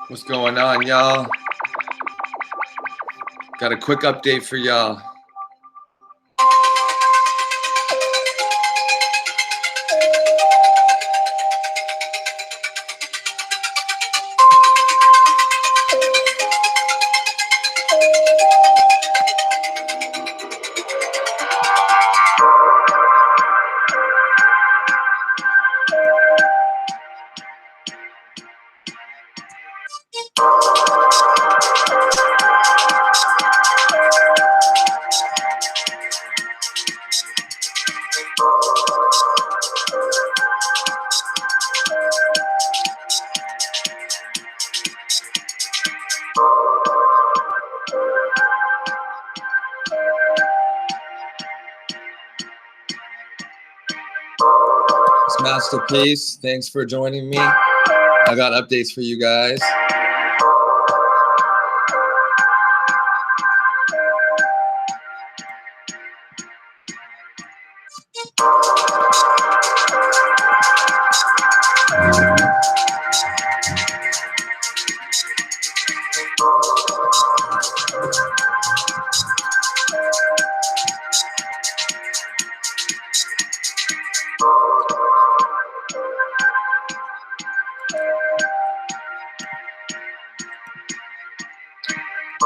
What's going on, y'all? Got a quick update for y'all. It's Masterpiece. Thanks for joining me. I got updates for you guys.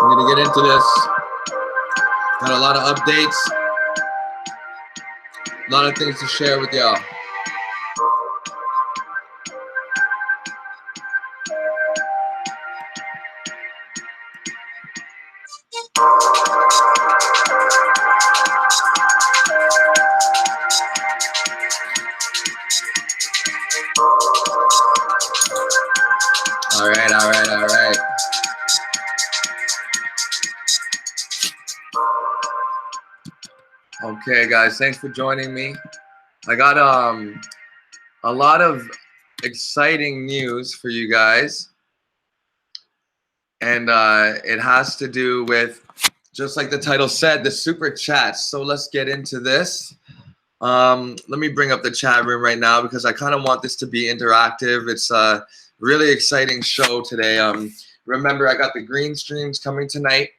We're gonna get into this. Got a lot of updates, a lot of things to share with y'all. All right. Okay, guys, thanks for joining me. I got a lot of exciting news for you guys, and it has to do with, just like the title said, the super chats. So let's get into this. Let me bring up the chat room right now because I kind of want this to be interactive. It's a really exciting show today. Remember, I got the green streams coming tonight.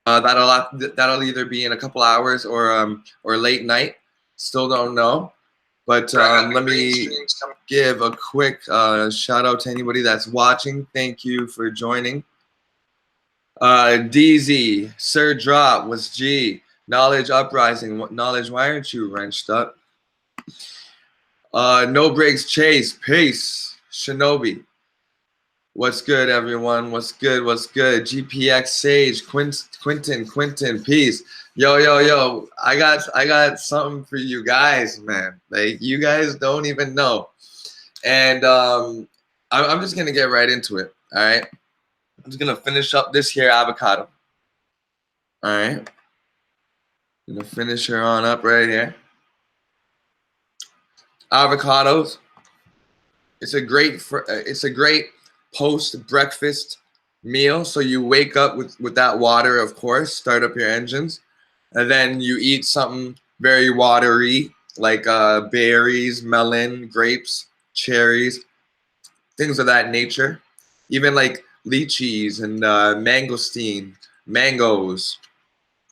That'll either be in a couple hours or late night. Still don't know. But let me give a quick shout out to anybody that's watching. Thank you for joining. DZ, Sir Drop, was G. Knowledge Uprising. Knowledge, why aren't you wrenched up? No Breaks Chase. Peace. Shinobi. What's good, everyone? What's good? GPX Sage. Quentin. Peace. Yo. I got something for you guys, man. Like, you guys don't even know. And I'm just gonna get right into it. All right. I'm just gonna finish up this here avocado. All right. I'm gonna finish her on up right here. Avocados. It's a great post-breakfast meal. So you wake up with that water, of course, start up your engines, and then you eat something very watery, like berries, melon, grapes, cherries, things of that nature. Even like lychees and mangosteen, mangoes,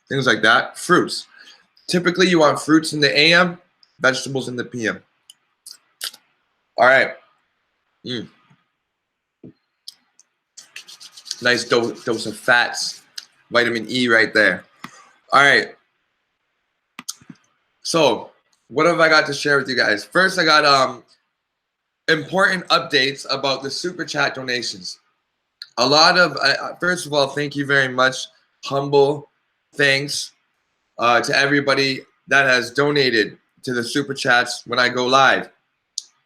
things like that. Fruits. Typically, you want fruits in the AM, vegetables in the PM. All right. Nice dose of fats, vitamin E right there. All right. So what have I got to share with you guys? First, I got important updates about the super chat donations. A lot of, first of all, thank you very much. Humble thanks to everybody that has donated to the super chats when I go live.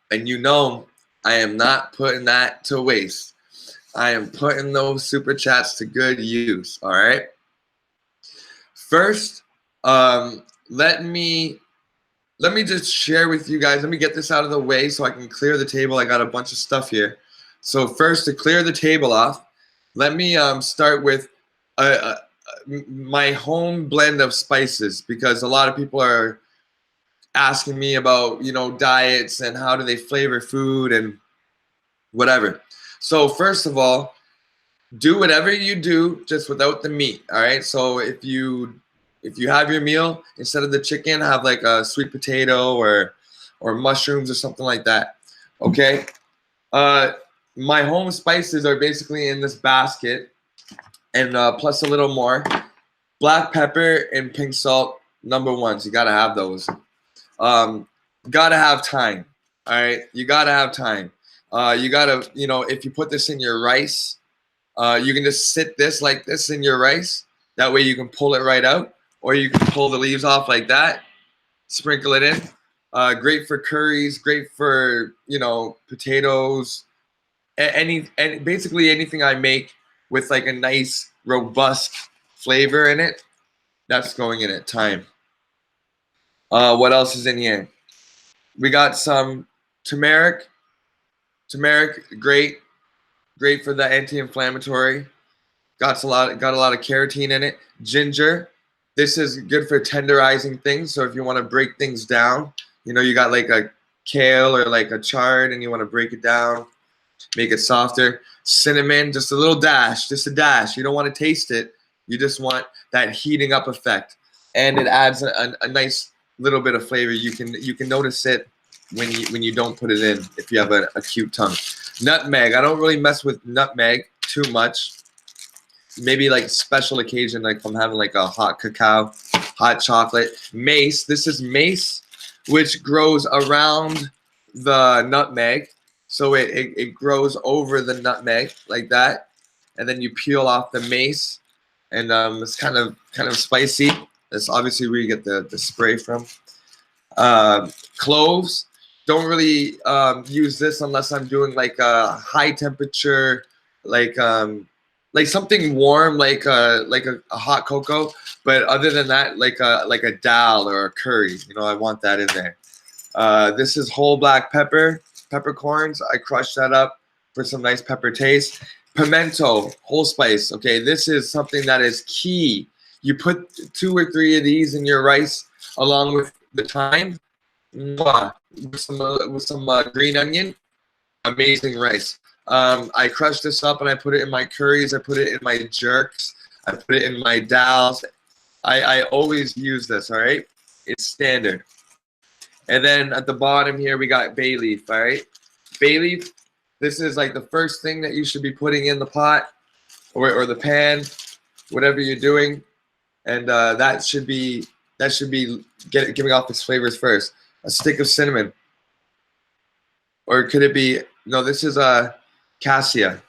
And you know, I am not putting that to waste. I am putting those super chats to good use. All right. First, let me just share with you guys. Let me get this out of the way so I can clear the table. I got a bunch of stuff here. So first, to clear the table off, let me start with my home blend of spices, because a lot of people are asking me about, you know, diets and how do they flavor food and whatever. So first of all, do whatever you do just without the meat. All right. So if you have your meal, instead of the chicken, have like a sweet potato or mushrooms or something like that. Okay. My home spices are basically in this basket, and plus a little more. Black pepper and pink salt, number ones. You gotta have those. Gotta have thyme. All right, you gotta have thyme. You gotta, if you put this in your rice, you can just sit this like this in your rice. That way you can pull it right out, or you can pull the leaves off like that. Sprinkle it in. Great for curries. Great for potatoes. And basically anything I make with like a nice robust flavor in it, that's going in it. Thyme. What else is in here? We got some turmeric. Turmeric, great for the anti-inflammatory. Got a lot of carotene in it. Ginger. This is good for tenderizing things. So if you want to break things down, you got like a kale or like a chard and you want to break it down, make it softer. Cinnamon, just a little dash, just a dash. You don't want to taste it. You just want that heating up effect. And it adds a nice little bit of flavor. You can notice it when you don't put it in if you have a cute tongue. Nutmeg. I don't really mess with nutmeg too much. Maybe like a special occasion, like if I'm having like a hot cacao, hot chocolate. Mace. This is mace, which grows around the nutmeg. So it grows over the nutmeg like that. And then you peel off the mace. And it's kind of spicy. That's obviously where you get the spray from. Cloves. Don't really use this unless I'm doing like a high temperature, like something warm, like a hot cocoa. But other than that, like a dal or a curry, I want that in there. This is whole black pepper, peppercorns. I crushed that up for some nice pepper taste. Pimento, whole spice. Okay, this is something that is key. You put 2 or 3 of these in your rice along with the thyme. With some green onion. Amazing rice. I crushed this up and I put it in my curries. I put it in my jerks. I put it in my dals. I always use this, all right? It's standard. And then at the bottom here, we got bay leaf, all right? Bay leaf, this is like the first thing that you should be putting in the pot or the pan, whatever you're doing. And that should be giving off its flavors first. A stick of cinnamon. Or could it be, no, this is cassia.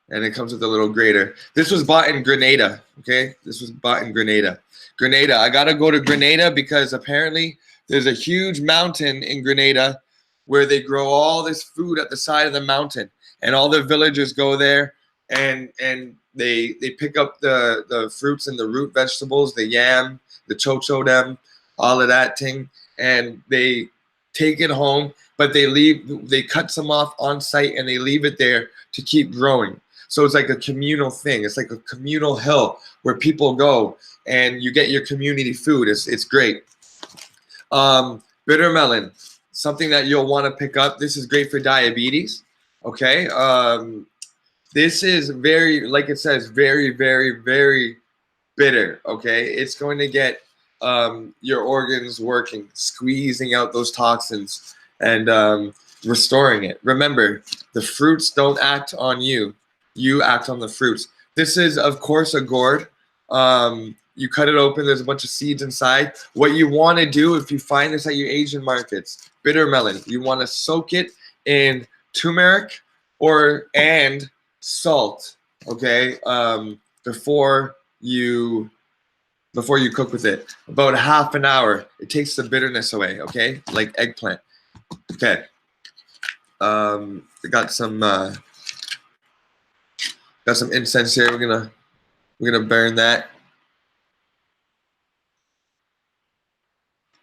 And it comes with a little grater. This was bought in Grenada, okay? This was bought in Grenada. Grenada, I gotta go to Grenada because apparently there's a huge mountain in Grenada where they grow all this food at the side of the mountain. And all the villagers go there and they pick up the fruits and the root vegetables, the yam, the chochodem, all of that thing. And they take it home, but they cut some off on site and they leave it there to keep growing. So it's like a communal thing. It's like a communal hill where people go and you get your community food. It's great. Bitter melon, something that you'll want to pick up. This is great for diabetes. Okay. This is very, like it says, very, very, very bitter. Okay. It's going to get your organs working, squeezing out those toxins and restoring it. Remember, the fruits don't act on you. You act on the fruits. This is, of course, a gourd. You cut it open. There's a bunch of seeds inside. What you want to do, if you find this at your Asian markets, bitter melon, you want to soak it in turmeric and salt, okay, before you cook with it. About half an hour. It takes the bitterness away, okay? Like eggplant. Okay. We got some incense here. We're gonna burn that.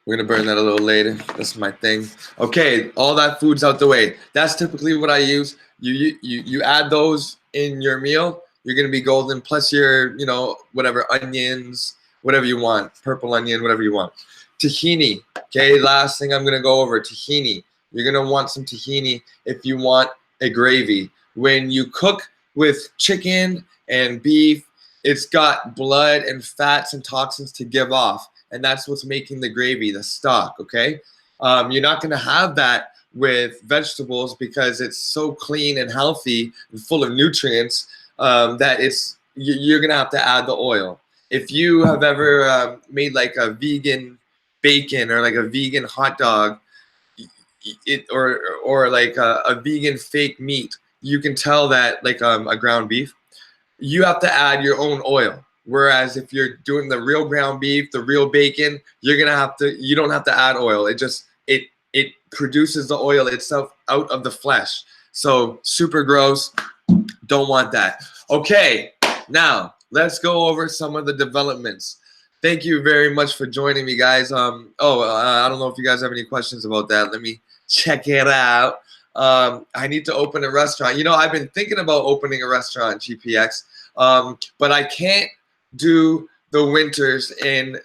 We're gonna burn that a little later. That's my thing. Okay, all that food's out the way. That's typically what I use. You add those in your meal. You're gonna be golden. Plus your whatever onions, whatever you want, purple onion, whatever you want. Tahini. Okay, last thing I'm gonna go over, tahini. You're gonna want some tahini if you want a gravy. when you cook with chicken and beef, it's got blood and fats and toxins to give off, and that's what's making the gravy, the stock. Okay, you're not going to have that with vegetables because it's so clean and healthy and full of nutrients that you're going to have to add the oil. If you have ever made like a vegan bacon or like a vegan hot dog, or like a vegan fake meat, you can tell that like a ground beef, you have to add your own oil. Whereas if you're doing the real ground beef, the real bacon, you don't have to add oil. It produces the oil itself out of the flesh. So super gross. Don't want that. Okay, now let's go over some of the developments. Thank you very much for joining me, guys. I don't know if you guys have any questions about that. Let me check it out. I need to open a restaurant. You know, I've been thinking about opening a restaurant, GPX, but I can't do the winters in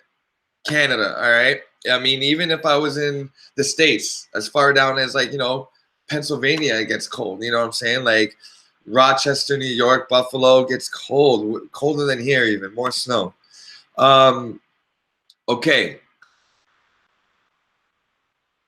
Canada, all right? I mean, even if I was in the States, as far down as like, Pennsylvania, it gets cold. You know what I'm saying? Like Rochester, New York, Buffalo gets cold, colder than here even, more snow. Okay.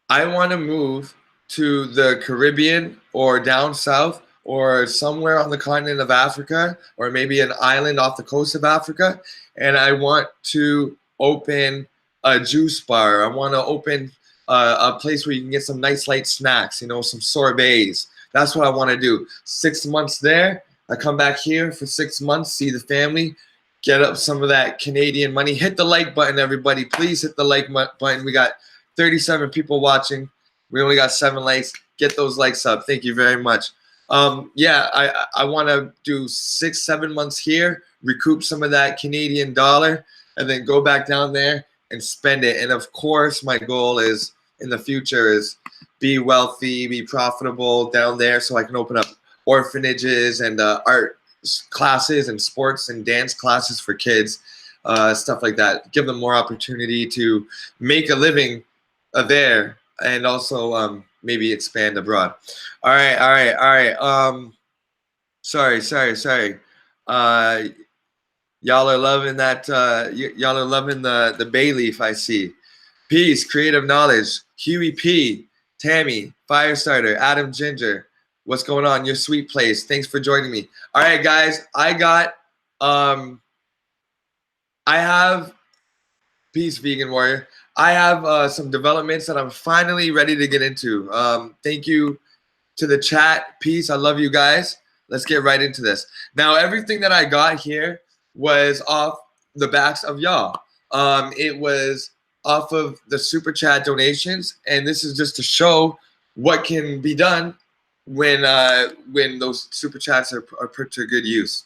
I want to move to the Caribbean or down south or somewhere on the continent of Africa, or maybe an island off the coast of Africa. And I want to open a juice bar. I want to open a place where you can get some nice light snacks, some sorbets. That's what I want to do. 6 months there. I come back here for 6 months, see the family, get up some of that Canadian money. Hit the like button, everybody. Please hit the like button. We got 37 people watching. We only got 7 likes. Get those likes up. Thank you very much. I want to do 6-7 months here, recoup some of that Canadian dollar, and then go back down there and spend it. And of course, my goal is in the future is be wealthy, be profitable down there, so I can open up orphanages and art classes and sports and dance classes for kids, stuff like that. Give them more opportunity to make a living there, and also maybe expand abroad. All right. Sorry. Y'all are loving that. Y'all are loving the bay leaf, I see. Peace, creative knowledge. Huey P, Tammy, Firestarter, Adam Ginger. What's going on? Your sweet place. Thanks for joining me. All right, guys. I have Peace, Vegan Warrior. I have some developments that I'm finally ready to get into. Thank you to the chat. Peace. I love you guys. Let's get right into this. Now, everything that I got here was off the backs of y'all. It was off of the super chat donations, and this is just to show what can be done when those super chats are put to good use.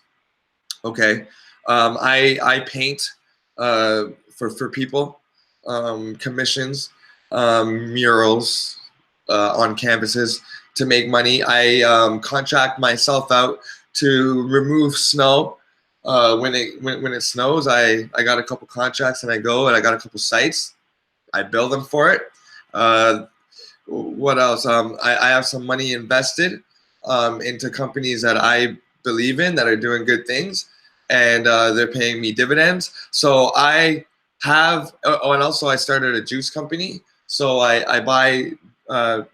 Okay, I paint for people, commissions, murals on canvases to make money. I contract myself out to remove snow. When it snows, I got a couple contracts and I go and I got a couple sites. I bill them for it. What else? I have some money invested into companies that I believe in that are doing good things, and they're paying me dividends. So I have, and also I started a juice company. So I buy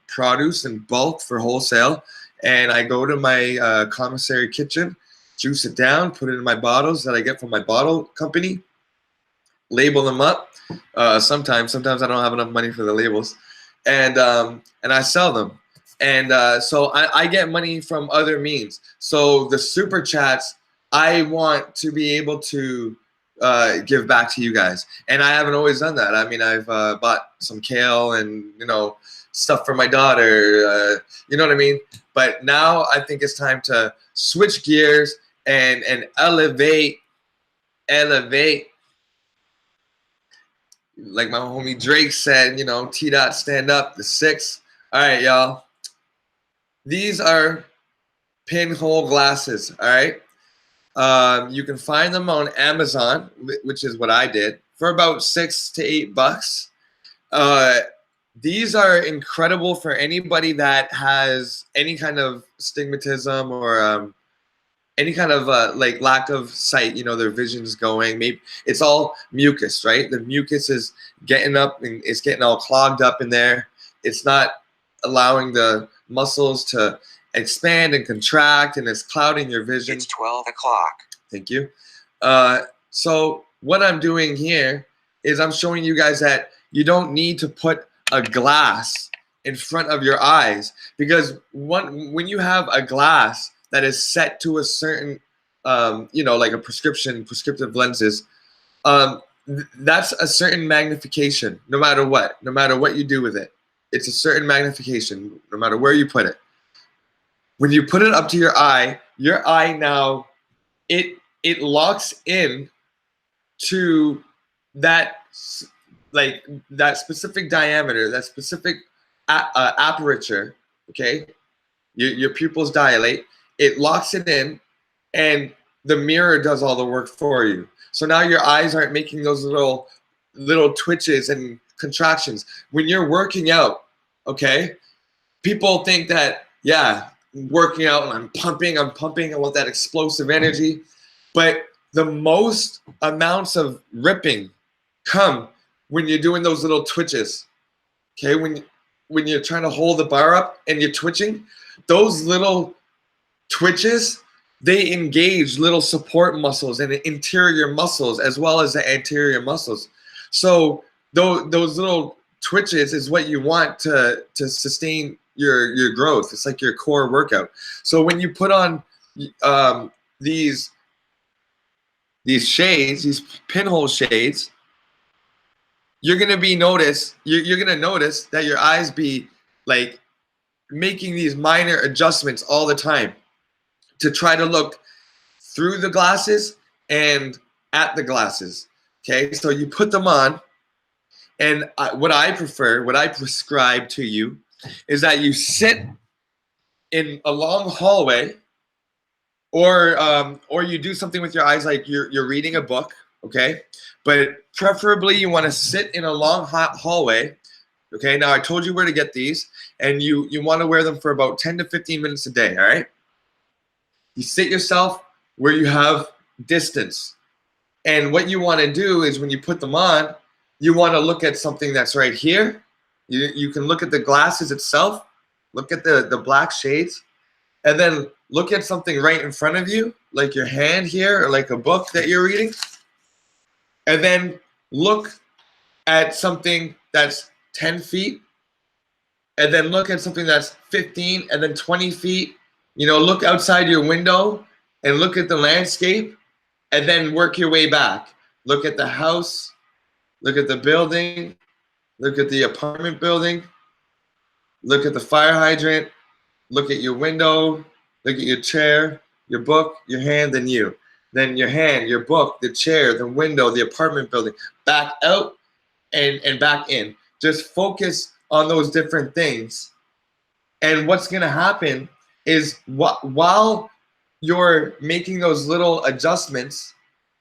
produce in bulk for wholesale, and I go to my commissary kitchen, juice it down, put it in my bottles that I get from my bottle company, label them up. Sometimes I don't have enough money for the labels, and I sell them. And so I get money from other means. So the super chats, I want to be able to give back to you guys, and I haven't always done that. I mean, I've bought some kale and stuff for my daughter. You know what I mean? But now I think it's time to switch gears and elevate. Like my homie Drake said, T dot stand up, the 6. All right, y'all. These are pinhole glasses. All right. You can find them on Amazon, which is what I did, for about $6 to $8. These are incredible for anybody that has any kind of stigmatism or any kind of like lack of sight. You know, their vision's going. Maybe it's all mucus, right? The mucus is getting up and it's getting all clogged up in there. It's not allowing the muscles to expand and contract, and it's clouding your vision. It's 12 o'clock. Thank you. So what I'm doing here is I'm showing you guys that you don't need to put a glass in front of your eyes, because when you have a glass that is set to a certain, you know, like a prescriptive lenses, that's a certain magnification. No matter what you do with it, it's a certain magnification. No matter where you put it. When you put it up to your eye now, it locks in to that, like that specific diameter, that specific aperture. Okay, your pupils dilate. It locks it in, and the mirror does all the work for you. So now your eyes aren't making those little twitches and contractions when you're working out. Okay, people think that, yeah, working out and I'm pumping, I want that explosive energy, but the most amounts of ripping come when you're doing those little twitches. Okay, when you're trying to hold the bar up and you're twitching, those little twitches, they engage little support muscles and the interior muscles as well as the anterior muscles. So those little twitches is what you want to sustain your growth. It's like your core workout. So when you put on these shades, these pinhole shades, you're gonna notice that your eyes be like making these minor adjustments all the time to try to look through the glasses and at the glasses. Okay, so you put them on, and what I prescribe to you is that you sit in a long hallway, or you do something with your eyes, like you're reading a book. Okay, but preferably you want to sit in a long hot hallway. Okay, now I told you where to get these, and you want to wear them for about 10 to 15 minutes a day. All right, you sit yourself where you have distance, and what you want to do is when you put them on, you want to look at something that's right here. You can look at the glasses itself, look at the black shades, and then look at something right in front of you, like your hand here, or like a book that you're reading. And then look at something that's 10 feet, and then look at something that's 15, and then 20 feet. You know, look outside your window and look at the landscape, and then work your way back. Look at the house, look at the building, look at the apartment building, look at the fire hydrant, look at your window, look at your chair, your book, your hand, then you. Then your hand, your book, the chair, the window, the apartment building, back out and back in. Just focus on those different things. And what's going to happen is while you're making those little adjustments,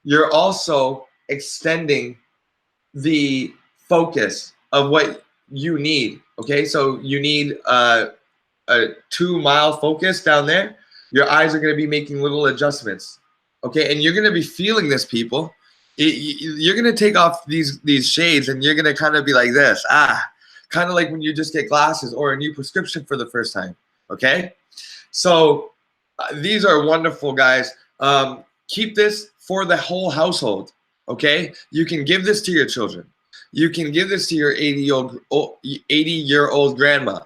you're also extending the focus of what you need. Okay, so you need a 2 mile focus down there. Your eyes are going to be making little adjustments. Okay, and you're going to be feeling this, people. You're going to take off these shades, and you're going to kind of be like this, kind of like when you just get glasses or a new prescription for the first time. Okay, so these are wonderful, guys. Keep this for the whole household. Okay, you can give this to your children. You can give this to your 80-year-old grandma.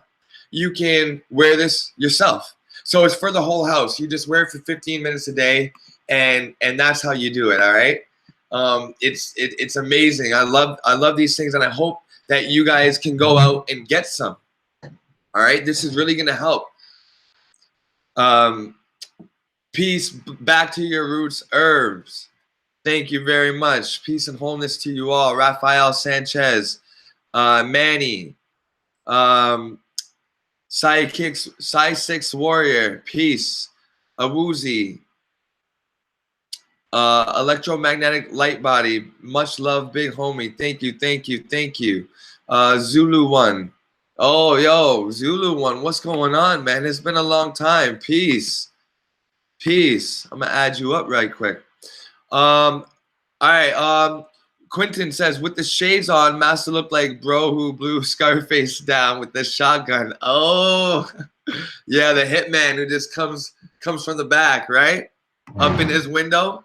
You can wear this yourself. So it's for the whole house. You just wear it for 15 minutes a day, and that's how you do it. All right. It's amazing. I love these things, and I hope that you guys can go out and get some. All right. This is really gonna help. Peace back to your roots herbs. Thank you very much. Peace and wholeness to you all. Rafael Sanchez, Manny, Psy 6 Warrior, peace. Awuzi, electromagnetic light body, much love, big homie. Thank you. Zulu 1, Oh, yo, Zulu one. What's going on, man? It's been a long time. Peace. Peace. I'm gonna add you up right quick. All right. Quentin says, with the shades on, Masta looked like bro who blew Scarface down with the shotgun. Oh, yeah, the hitman who just comes from the back, right? Up in his window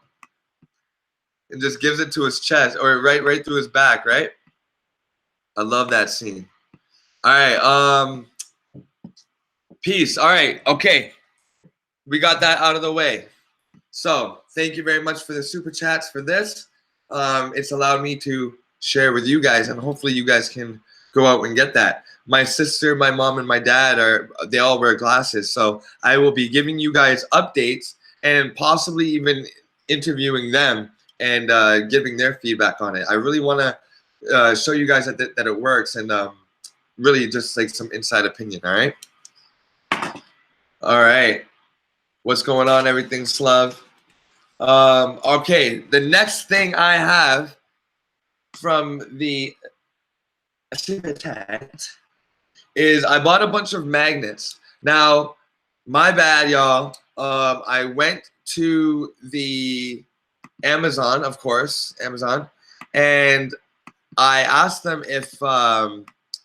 and just gives it to his chest or right through his back, right? I love that scene. All right. Peace. All right. Okay. We got that out of the way. So thank you very much for the super chats for this. It's allowed me to share with you guys, and hopefully you guys can go out and get that. My sister, my mom, and my dad they all wear glasses, so I will be giving you guys updates and possibly even interviewing them and giving their feedback on it. I really want to show you guys that it works and really just like some inside opinion. All right. All right. What's going on? Everything's love. Okay, the next thing I have from the super chat is I bought a bunch of magnets. Now, my bad, y'all. I went to the Amazon, of course, Amazon, and I asked them if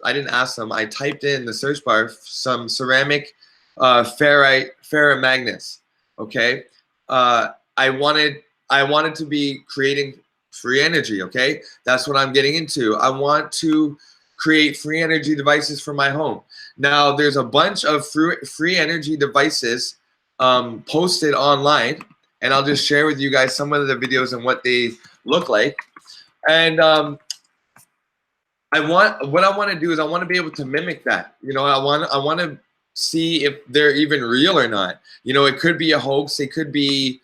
I didn't ask them. I typed in the search bar some ceramic ferromagnets. Okay. I wanted to be creating free energy, okay? That's what I'm getting into. I want to create free energy devices for my home. Now, there's a bunch of free energy devices posted online, and I'll just share with you guys some of the videos and what they look like. And what I want to do is I want to be able to mimic that. You know, I want to see if they're even real or not. You know, it could be a hoax. It could be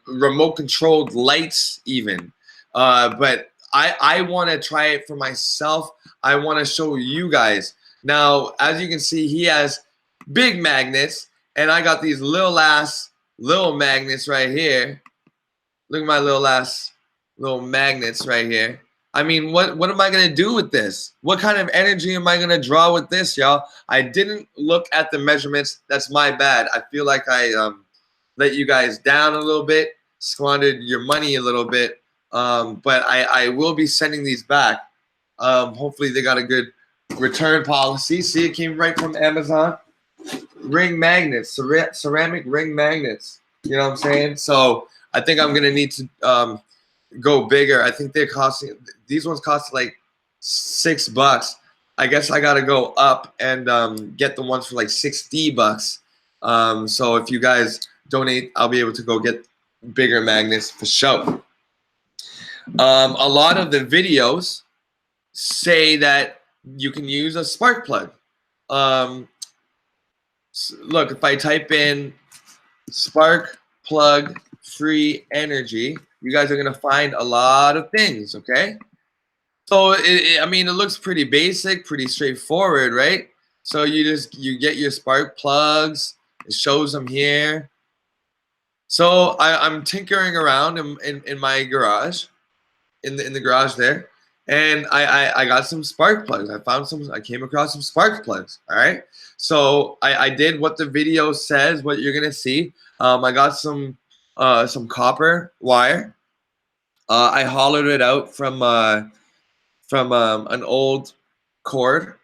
remote controlled lights even. But I want to try it for myself. I want to show you guys. Now, as you can see, he has big magnets, and I got these little magnets right here. Look at my little magnets right here. I mean, what am I going to do with this? What kind of energy am I going to draw with this, y'all? I didn't look at the measurements. That's my bad. I feel like I let you guys down a little bit, squandered your money a little bit, but I will be sending these back. Hopefully they got a good return policy. See, it came right from Amazon. Ring magnets, ceramic ring magnets. You know what I'm saying? So I think I'm gonna need to go bigger. I think these ones cost like $6. I guess I gotta go up and get the ones for like $60. So if you guys donate, I'll be able to go get bigger magnets for sure. A lot of the videos say that you can use a spark plug. Look, if I type in spark plug free energy, you guys are gonna find a lot of things, okay? So I mean, it looks pretty basic, pretty straightforward, right? So you get your spark plugs. It shows them here. So I'm tinkering around in my garage, in the garage there, and I got some spark plugs. I came across some spark plugs. All right. So I did what the video says, what you're gonna see. I got some copper wire. I hollowed it out from an old cord,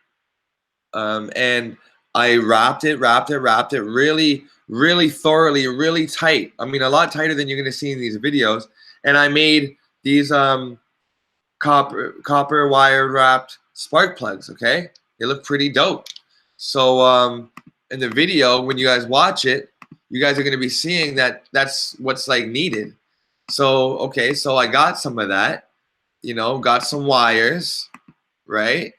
and I wrapped it really, really thoroughly, really tight. I mean, a lot tighter than you're gonna see in these videos. And I made these copper wire wrapped spark plugs. Okay, they look pretty dope. So in the video, when you guys watch it, you guys are gonna be seeing that that's what's like needed. So okay, so I got some of that. You know, got some wires, right?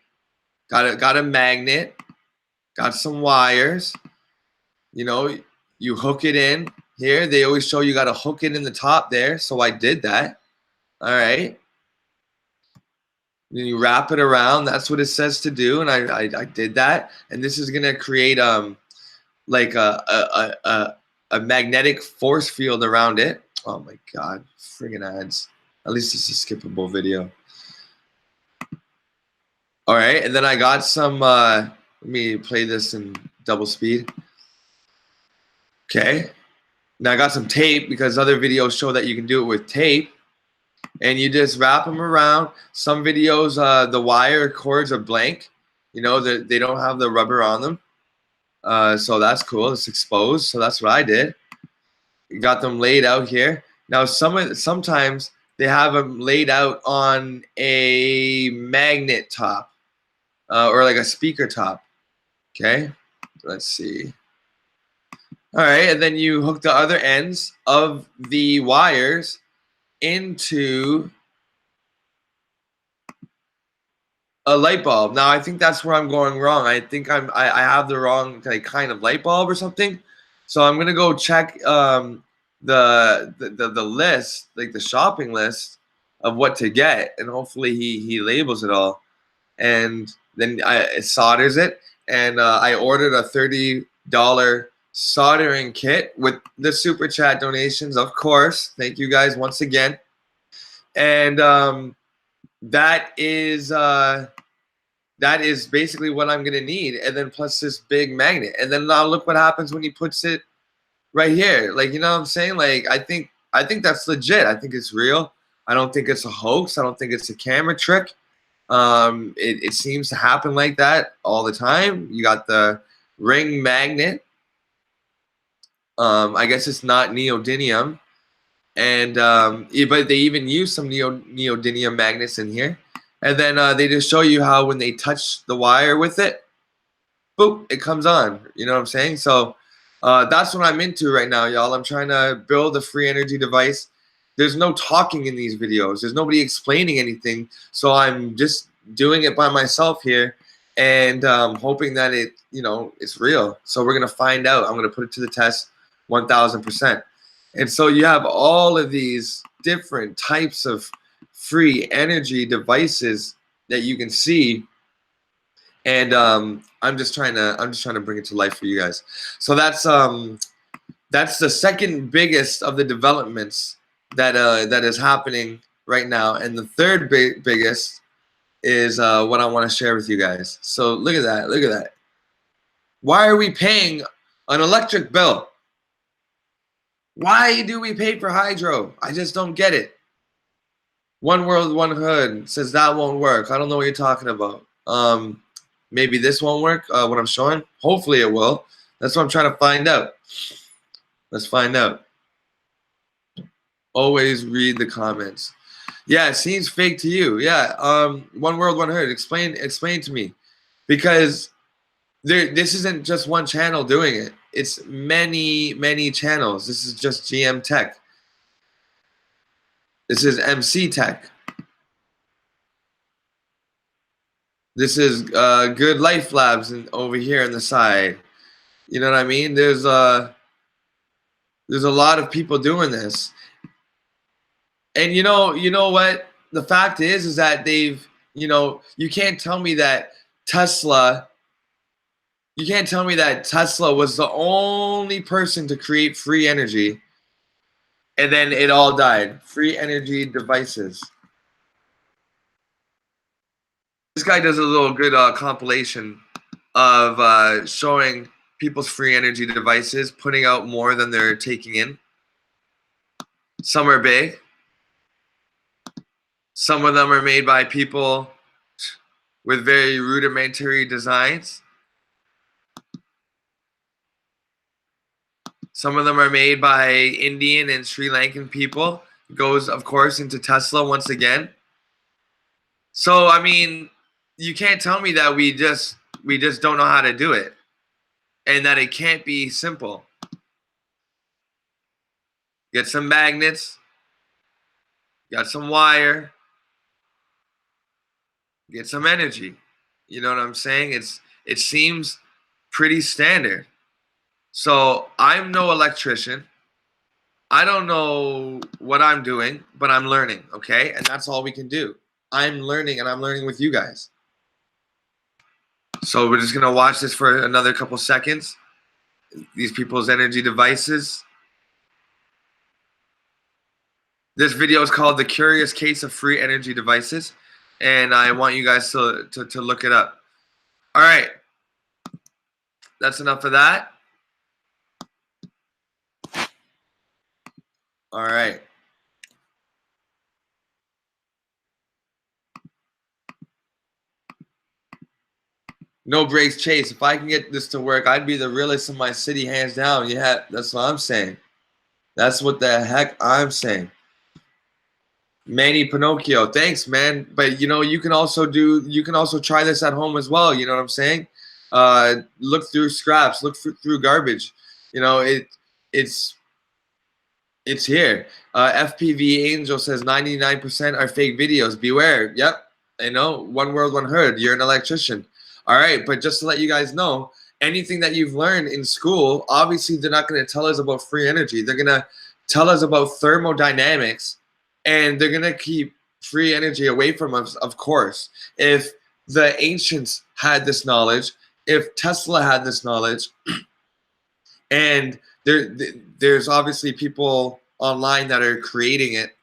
Got a magnet. Got some wires. You know, you hook it in here. They always show you got to hook it in the top there. So I did that. All right. Then you wrap it around. That's what it says to do. And I did that. And this is going to create like a magnetic force field around it. Oh my God. Friggin' ads. At least it's a skippable video. All right, and then I got some, let me play this in double speed. Okay, now I got some tape because other videos show that you can do it with tape. And you just wrap them around. Some videos, the wire cords are blank. You know, they don't have the rubber on them. So that's cool. It's exposed. So that's what I did. Got them laid out here. Now, sometimes they have them laid out on a magnet top or like a speaker top. Okay, let's see. All right, and then you hook the other ends of the wires into a light bulb. Now I think that's where I'm going wrong. I think I have the wrong kind of light bulb or something. So I'm gonna go check the list, like the shopping list of what to get, and hopefully he labels it all, and then it solders it. And I ordered a $30 soldering kit with the super chat donations, of course. Thank you guys once again. And that is basically what I'm gonna need, and then plus this big magnet, and then now look what happens when he puts it right here. Like, you know what I'm saying? Like, I think that's legit. I think it's real. I don't think it's a hoax. I don't think it's a camera trick. It seems to happen like that all the time. You got the ring magnet. I guess it's not neodymium, and but they even use some neodymium magnets in here. And then they just show you how when they touch the wire with it, boop, it comes on. You know what I'm saying? So that's what I'm into right now, y'all. I'm trying to build a free energy device. There's no talking in these videos. There's nobody explaining anything. So I'm just doing it by myself here and hoping that it's real. So we're going to find out. I'm going to put it to the test 1,000%. And so you have all of these different types of free energy devices that you can see, and I'm just trying to bring it to life for you guys. So that's the second biggest of the developments that is happening right now, and the third biggest is what I want to share with you guys. So look at that. Why are we paying an electric bill? Why do we pay for hydro? I just don't get it. One World, One Hood says that won't work. I don't know what you're talking about. Maybe this won't work, what I'm showing. Hopefully it will. That's what I'm trying to find out. Let's find out. Always read the comments. Yeah, it seems fake to you. Yeah, One World, One Hood. Explain to me. Because this isn't just one channel doing it. It's many, many channels. This is just GM Tech. This is MC Tech. This is Good Life Labs over here on the side. You know what I mean? There's a lot of people doing this. And you know what? The fact is that they've, you can't tell me that Tesla was the only person to create free energy and then it all died. Free energy devices. This guy does a little good compilation of showing people's free energy devices, putting out more than they're taking in. Some are big. Some of them are made by people with very rudimentary designs. Some of them are made by Indian and Sri Lankan people. It goes, of course, into Tesla once again. So, I mean, you can't tell me that we just don't know how to do it and that it can't be simple. Get some magnets, got some wire, get some energy. You know what I'm saying? It seems pretty standard. So I'm no electrician. I don't know what I'm doing, but I'm learning, okay? And that's all we can do. I'm learning, and I'm learning with you guys. So we're just going to watch this for another couple seconds. These people's energy devices. This video is called The Curious Case of Free Energy Devices. and I want you guys to look it up. All right, that's enough of that. All right. No breaks, Chase. If I can get this to work, I'd be the realest in my city, hands down. Yeah, that's what I'm saying. That's what the heck I'm saying. Manny Pinocchio, thanks, man. But you know, you can also try this at home as well. You know what I'm saying? Look through scraps, look through garbage. You know, it's here. FPV Angel says 99% are fake videos. Beware. Yep, I know. One world, one herd. You're an electrician. All right, but just to let you guys know, anything that you've learned in school, obviously they're not going to tell us about free energy. They're going to tell us about thermodynamics, and they're going to keep free energy away from us, of course. If the ancients had this knowledge, if Tesla had this knowledge, and there's obviously people online that are creating it,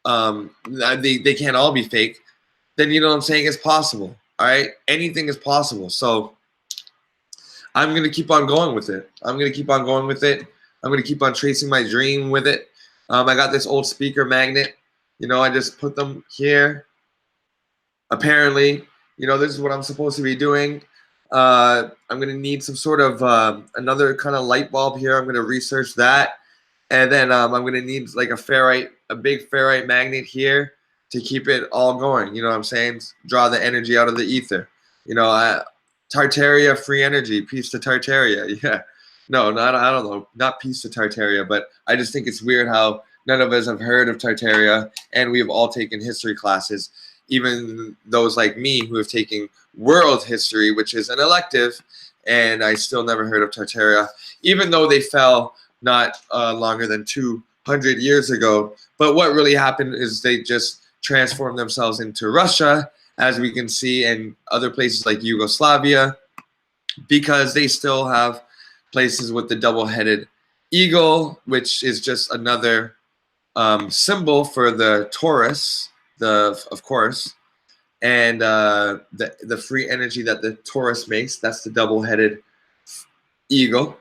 they can't all be fake, then you know what I'm saying, it's possible. All right, anything is possible. So I'm gonna keep on going with it. I'm gonna keep on tracing my dream with it. I got this old speaker magnet. You know, I just put them here. Apparently, you know, this is what I'm supposed to be doing. I'm gonna need some sort of another kind of light bulb here. I'm gonna research that, and then I'm gonna need like a big ferrite magnet here to keep it all going. You know what I'm saying? Draw the energy out of the ether. You know, Tartaria, free energy, peace to Tartaria. Yeah, no, not I don't know, not peace to Tartaria, but I just think it's weird how none of us have heard of Tartaria, and we've all taken history classes. Even those like me who have taken world history, which is an elective, and I still never heard of Tartaria, even though they fell not longer than 200 years ago. But what really happened is they just transformed themselves into Russia, as we can see, and other places like Yugoslavia, because they still have places with the double-headed eagle, which is just another symbol for the Taurus, of course, and the free energy that the Taurus makes. That's the double-headed eagle,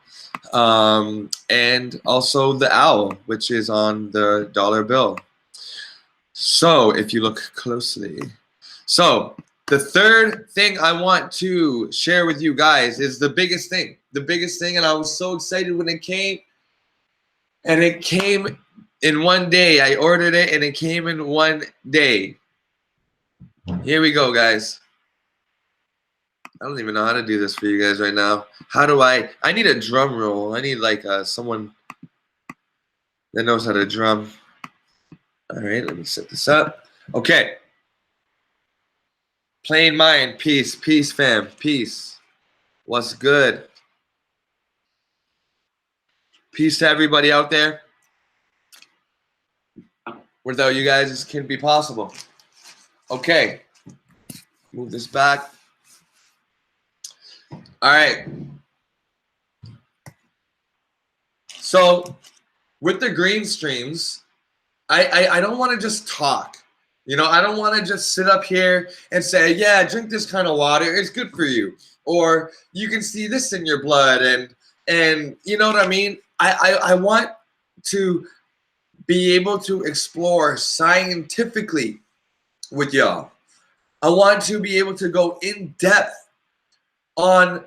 and also the owl, which is on the dollar bill. So if you look closely, so the third thing I want to share with you guys is the biggest thing, and I was so excited when it came, and it came in one day. I ordered it and it came in one day. Here we go, guys. I don't even know how to do this for you guys right now. How do I need a drum roll. I need like someone that knows how to drum. All right, let me set this up. Okay. Plain mind, peace, peace, fam, peace. What's good? Peace to everybody out there. Without you guys, this can't be possible. Okay. Move this back. All right. So with the green streams, I don't want to just talk. You know, I don't want to just sit up here and say, yeah, drink this kind of water. It's good for you. Or you can see this in your blood. And you know what I mean? I want to be able to explore scientifically with y'all. I want to be able to go in depth on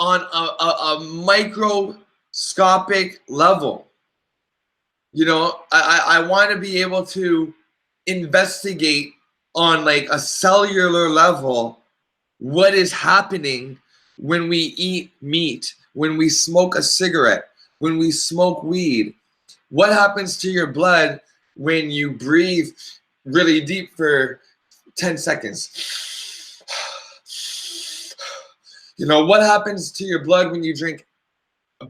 a microscopic level. You know, I want to be able to investigate on like a cellular level what is happening when we eat meat, when we smoke a cigarette, when we smoke weed. What happens to your blood when you breathe really deep for 10 seconds? You know, what happens to your blood when you drink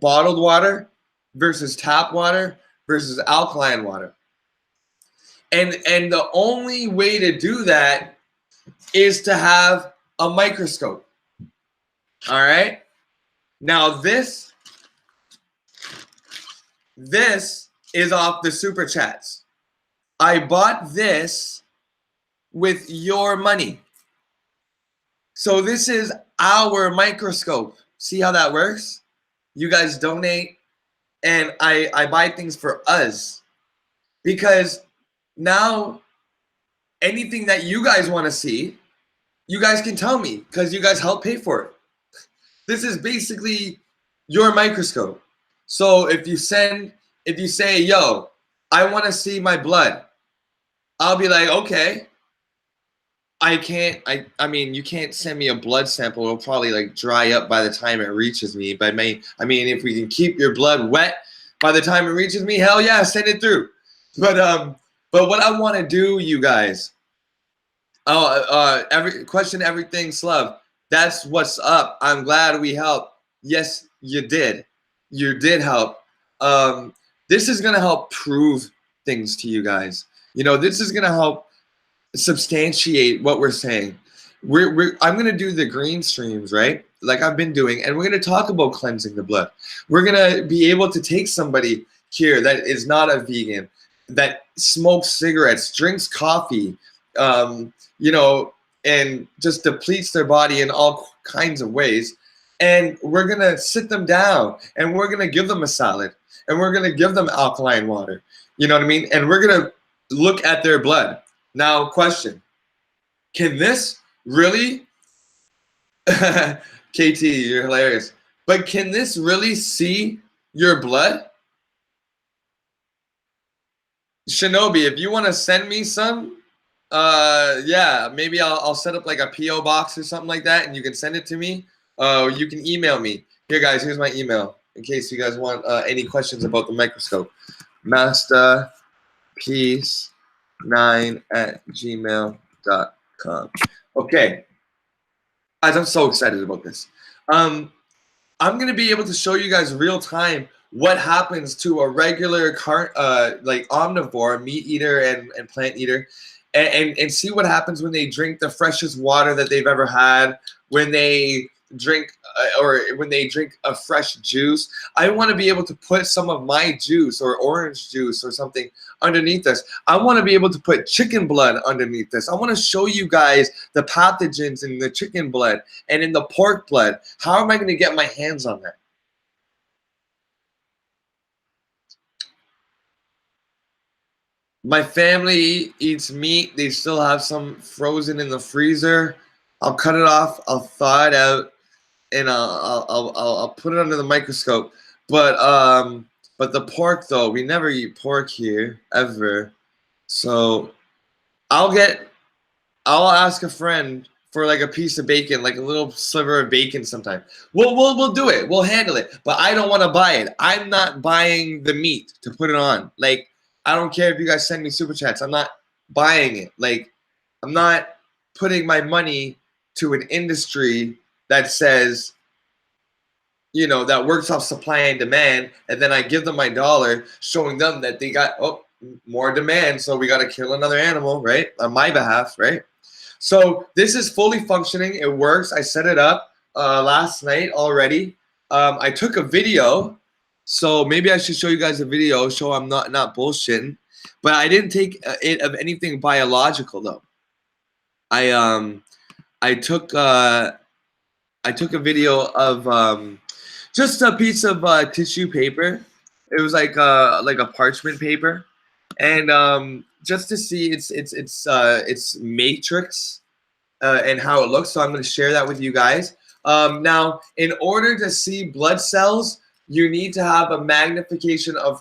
bottled water versus tap water versus alkaline water? And the only way to do that is to have a microscope. All right? Now this is off the superchats. I bought this with your money. So this is our microscope. See how that works? You guys donate, and I buy things for us, because now anything that you guys want to see, you guys can tell me, because you guys help pay for it. This is basically your microscope. So if you say, yo, I want to see my blood, I'll be like, okay. I mean, you can't send me a blood sample. It'll probably like dry up by the time it reaches me. But I mean, if we can keep your blood wet by the time it reaches me, hell yeah, send it through. But what I want to do, you guys, everything, Slav. That's what's up. I'm glad we helped. Yes, you did. You did help. This is gonna help prove things to you guys. You know, this is gonna help substantiate what we're saying. I'm gonna do the green streams, right? Like I've been doing, and we're gonna talk about cleansing the blood. We're gonna be able to take somebody here that is not a vegan, that smokes cigarettes, drinks coffee, you know, and just depletes their body in all kinds of ways. And we're gonna sit them down, and we're gonna give them a salad, and we're gonna give them alkaline water. You know what I mean? And we're gonna look at their blood. Now, question: can this really, KT, you're hilarious, but can this really see your blood? Shinobi, if you want to send me some, yeah, maybe I'll set up like a PO box or something like that, and you can send it to me. You can email me. Here, guys, here's my email in case you guys want any questions about the microscope. Masta Peace 9@gmail.com. Okay, guys, I'm so excited about this. I'm gonna be able to show you guys real time what happens to a regular like omnivore, meat eater and plant eater, and see what happens when they drink the freshest water that they've ever had, when they drink or when they drink a fresh juice. I want to be able to put some of my juice or orange juice or something underneath this. I want to be able to put chicken blood underneath this. I want to show you guys the pathogens in the chicken blood and in the pork blood. How am I going to get my hands on that? My family eats meat. They still have some frozen in the freezer. I'll cut it off. I'll thaw it out, and I'll put it under the microscope. But the pork though, we never eat pork here ever. So I'll ask a friend for like a piece of bacon, like a little sliver of bacon sometime. We'll do it. We'll handle it. But I don't want to buy it. I'm not buying the meat to put it on. Like, I don't care if you guys send me super chats. I'm not buying it. Like, I'm not putting my money to an industry that says, you know, that works off supply and demand, and then I give them my dollar, showing them that they got more demand, so we got to kill another animal, right, on my behalf, right? So this is fully functioning. It works. I set it up last night already. I took a video, so maybe I should show you guys a video, show I'm not bullshitting. But I didn't take it of anything biological though. I took a video of just a piece of tissue paper. It was like a parchment paper, and just to see its matrix and how it looks. So I'm going to share that with you guys. Now, in order to see blood cells, you need to have a magnification of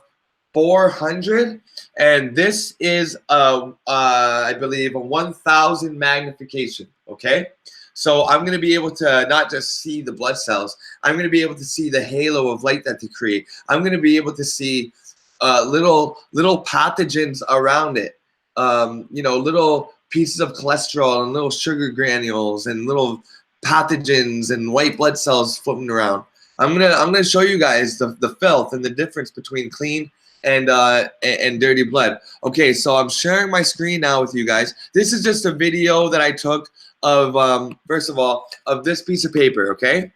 400, and this is I believe a 1000 magnification. Okay, so I'm going to be able to not just see the blood cells, I'm going to be able to see the halo of light that they create. I'm going to be able to see little pathogens around it, you know, little pieces of cholesterol and little sugar granules and little pathogens and white blood cells floating around. I'm gonna show you guys the filth and the difference between clean and dirty blood. Okay, so I'm sharing my screen now with you guys. This is just a video that I took of first of all, of this piece of paper. Okay,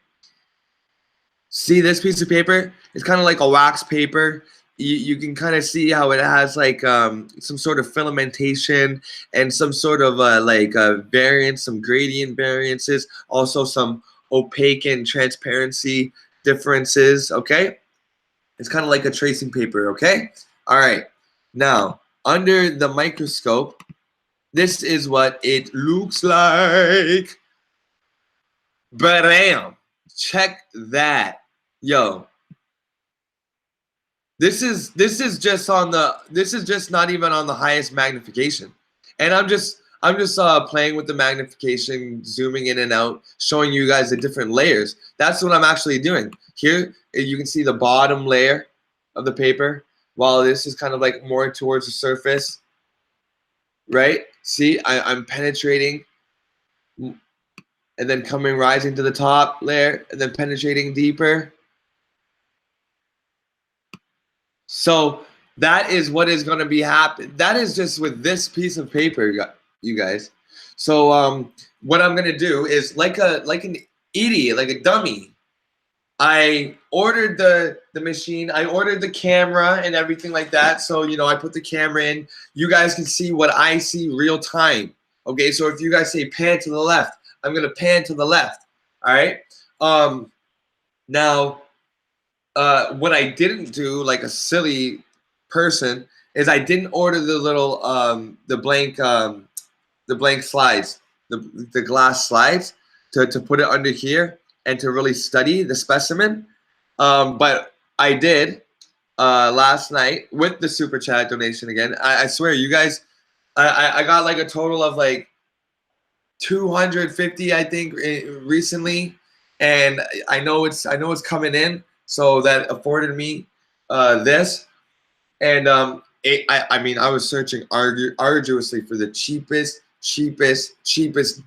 see this piece of paper? It's kind of like a wax paper. you can kind of see how it has like some sort of filamentation and some sort of variance, some gradient variances, also some opaque and transparency differences. Okay, it's kind of like a tracing paper. Okay, all right. Now under the microscope, this is what it looks like. Bam! Check that, yo. This is just on the not even on the highest magnification, and I'm just playing with the magnification, zooming in and out, showing you guys the different layers. That's what I'm actually doing. Here you can see the bottom layer of the paper, while this is kind of like more towards the surface, right? See, I'm penetrating, and then rising to the top layer, and then penetrating deeper. So that is what is going to be happening. That is just with this piece of paper, you guys. So what I'm going to do is like an idiot, like a dummy. I ordered the machine. I ordered the camera and everything like that. So, you know, I put the camera in. You guys can see what I see real time. Okay, so if you guys say pan to the left, I'm going to pan to the left. All right. Now, what I didn't do, like a silly person, is I didn't order the little the blank slides, the glass slides to put it under here and to really study the specimen. But I did last night with the super chat donation again. I swear, you guys, I got like a total of like 250, I think, recently, and I know it's coming in. So that afforded me this, and I mean, I was searching arduously for the cheapest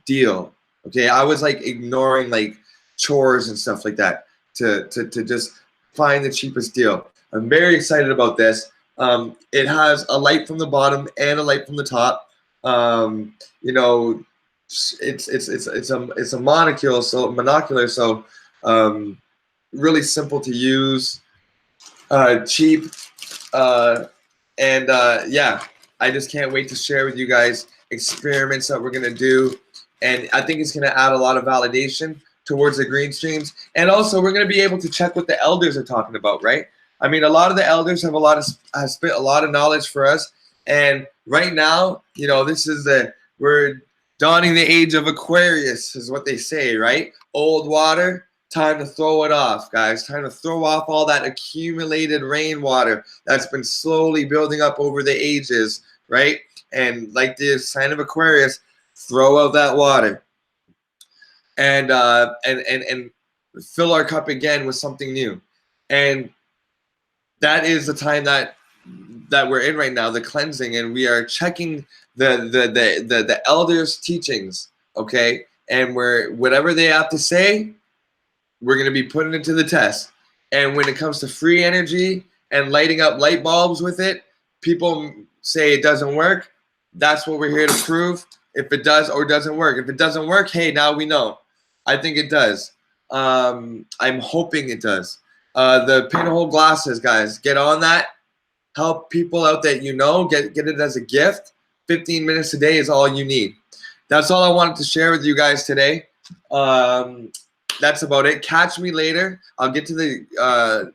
deal. Okay, I was like ignoring like chores and stuff like that to just find the cheapest deal. I'm very excited about this. It has a light from the bottom and a light from the top. You know, it's a monocular, so really simple to use, cheap, and yeah, I just can't wait to share with you guys experiments that we're gonna do, and I think it's gonna add a lot of validation towards the green streams, and also we're gonna be able to check what the elders are talking about, right? I mean, a lot of the elders have spit a lot of knowledge for us, and right now, you know, we're dawning the age of Aquarius, is what they say, right? Old water. Time to throw it off, guys. Time to throw off all that accumulated rainwater that's been slowly building up over the ages, right? And like the sign of Aquarius, throw out that water, and fill our cup again with something new. And that is the time that we're in right now, the cleansing, and we are checking the elders' teachings, okay? And whatever they have to say, we're going to be putting it to the test. And when it comes to free energy and lighting up light bulbs with it, people say it doesn't work. That's what we're here to prove. If it does or doesn't work. If it doesn't work, hey, now we know. I think it does. I'm hoping it does. The pinhole glasses, guys, get on that. Help people out that you know. Get it as a gift. 15 minutes a day is all you need. That's all I wanted to share with you guys today. That's about it. Catch me later. I'll get to the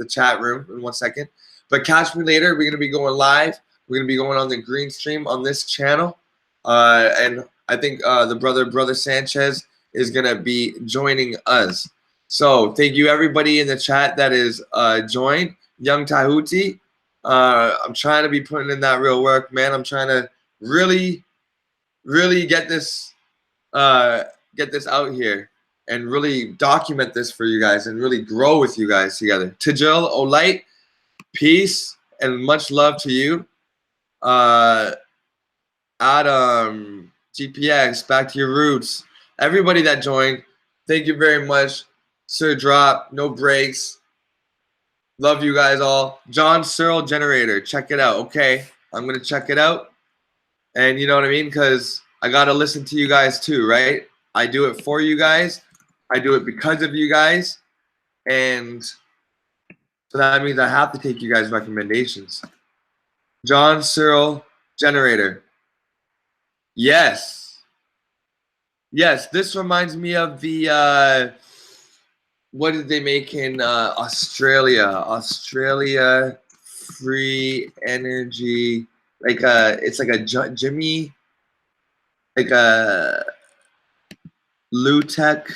chat room in 1 second. But catch me later. We're gonna be going live. We're gonna be going on the green stream on this channel. And I think the brother Sanchez is gonna be joining us. So thank you everybody in the chat that is joined. Young Tahuti. I'm trying to be putting in that real work, man. I'm trying to really get this out here and really document this for you guys and really grow with you guys together. Tijil Olight, peace and much love to you. Adam, GPX, back to your roots. Everybody that joined, thank you very much. Sir Drop, no breaks. Love you guys all. John Searle Generator, check it out. Okay, I'm gonna check it out. And you know what I mean? Because I gotta listen to you guys too, right? I do it for you guys. I do it because of you guys. And So that means I have to take you guys' recommendations. John Searle Generator. Yes. Yes, this reminds me of the what did they make in Australia? Australia free energy, like it's like a Jimmy, like a Lutech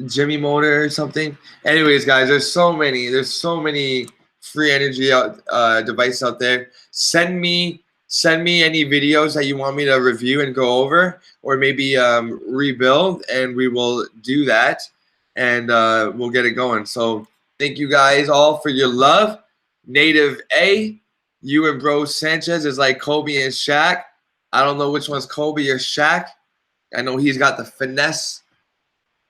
Jimmy motor or something. Anyways, guys, there's so many free energy devices out there. Send me any videos that you want me to review and go over, or maybe rebuild, and we will do that, and we'll get it going. So thank you guys all for your love. Native A, you and Bro Sanchez is like Kobe and Shaq. I don't know which one's Kobe or Shaq. I know he's got the finesse,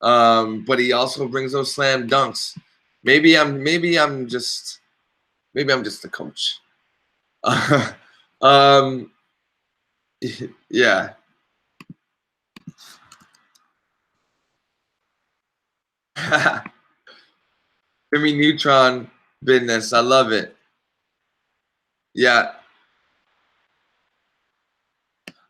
but he also brings those slam dunks. Maybe I'm just the coach. Yeah. Jimmy Neutron business. I love it. Yeah.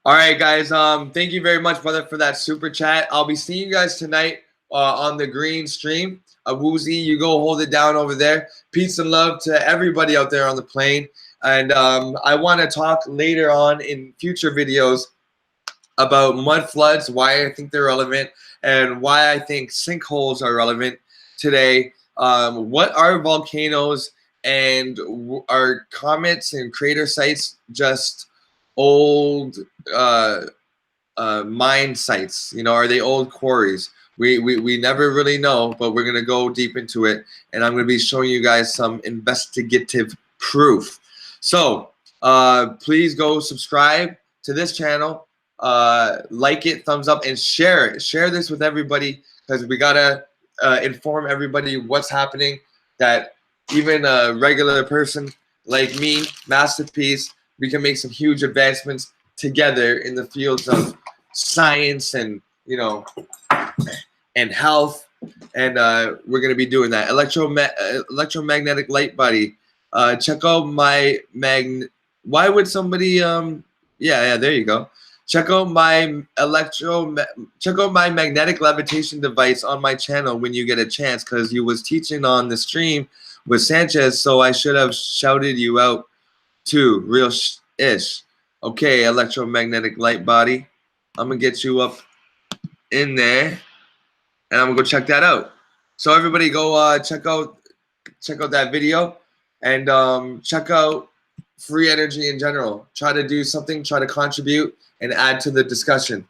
All right, guys. Thank you very much, brother, for that super chat. I'll be seeing you guys tonight on the green stream. Woozy, you go hold it down over there. Peace and love to everybody out there on the plane. And I want to talk later on in future videos about mud floods, why I think they're relevant, and why I think sinkholes are relevant today. What are volcanoes, and are comets and crater sites just old mine sites? You know, are they old quarries? We never really know, but we're gonna go deep into it, and I'm gonna be showing you guys some investigative proof. So please go subscribe to this channel, like it, thumbs up, and share it. Share this with everybody, because we gotta inform everybody what's happening, that even a regular person like me, Masterpiece, we can make some huge advancements together in the fields of science and, you know, and health, and we're gonna be doing that. Electromagnetic light body. Check out my Why would somebody yeah, there you go. Check out my magnetic levitation device on my channel when you get a chance, because you was teaching on the stream with Sanchez, so I should have shouted you out too. Real ish. Okay, electromagnetic light body. I'm gonna get you up in there, and I'm gonna go check that out. So everybody go check out that video, and check out free energy in general. Try to do something, try to contribute and add to the discussion.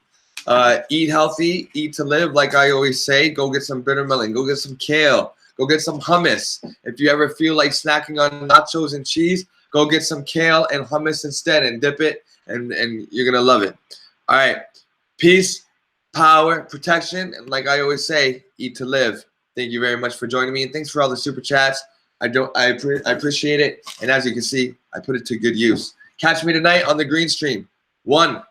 Eat healthy, eat to live, like I always say. Go get some bitter melon, go get some kale, go get some hummus. If you ever feel like snacking on nachos and cheese, go get some kale and hummus instead and dip it, and you're gonna love it. All right, peace, power, protection, and like I always say, eat to live. Thank you very much for joining me, and thanks for all the super chats. I appreciate it, and as you can see, I put it to good use. Catch me tonight on the green stream. 1.